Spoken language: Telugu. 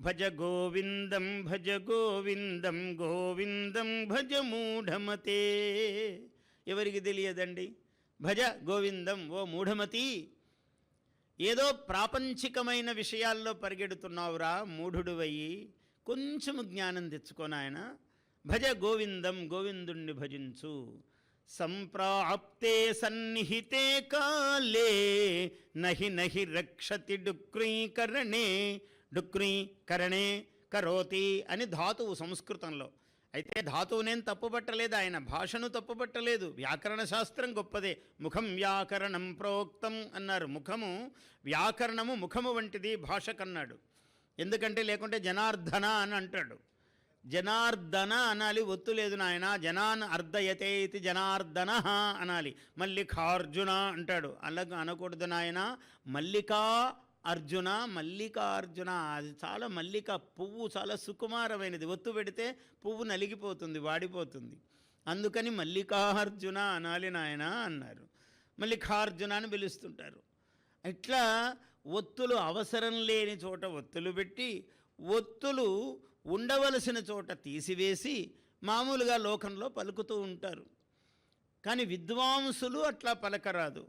భజ గోవిందం భజ గోవిందం గోవిందం భజ మూఢమతే. ఎవరికి తెలియదండి? భజ గోవిందం ఓ మూఢమతి, ఏదో ప్రాపంచికమైన విషయాల్లో పరిగెడుతున్నావురా మూఢుడువయ్యి, కొంచెం జ్ఞానం తెచ్చుకొని ఆయన భజ గోవిందం, గోవిందుణ్ణి భజించు. సంప్రాప్తే సన్నిహితే కాలే నహి నహి రక్షతి డుక్రీకరణే. డుక్రీకరణే కరోతి అని ధాతువు సంస్కృతంలో. అయితే ధాతువునేం తప్పుపట్టలేదు ఆయన, భాషను తప్పుపట్టలేదు. వ్యాకరణ శాస్త్రం గొప్పదే. ముఖం వ్యాకరణం ప్రోక్తం అన్నారు. ముఖము వ్యాకరణము ముఖము వంటిది భాష కన్నాడు. ఎందుకంటే లేకుంటే జనార్దన అని అంటాడు. జనార్దన అనాలి, ఒత్తు లేదు నాయన. జనాన్ అర్ధయతే ఇది జనార్దన అనాలి. మల్లికార్జున అంటాడు, అలాగ అనకూడదు నాయన. మల్లికా అర్జున, మల్లికార్జున. అది చాలా మల్లిక పువ్వు చాలా సుకుమారమైనది. ఒత్తు పెడితే పువ్వు నలిగిపోతుంది, వాడిపోతుంది. అందుకని మల్లికార్జున అనాలి నాయన అన్నారు. మల్లికార్జున అని పిలుస్తుంటారు. ఇట్లా ఒత్తులు అవసరం లేని చోట ఒత్తులు పెట్టి, ఒత్తులు ఉండవలసిన చోట తీసివేసి మామూలుగా లోకంలో పలుకుతూ ఉంటారు. కానీ విద్వాంసులు అట్లా పలకరాదు.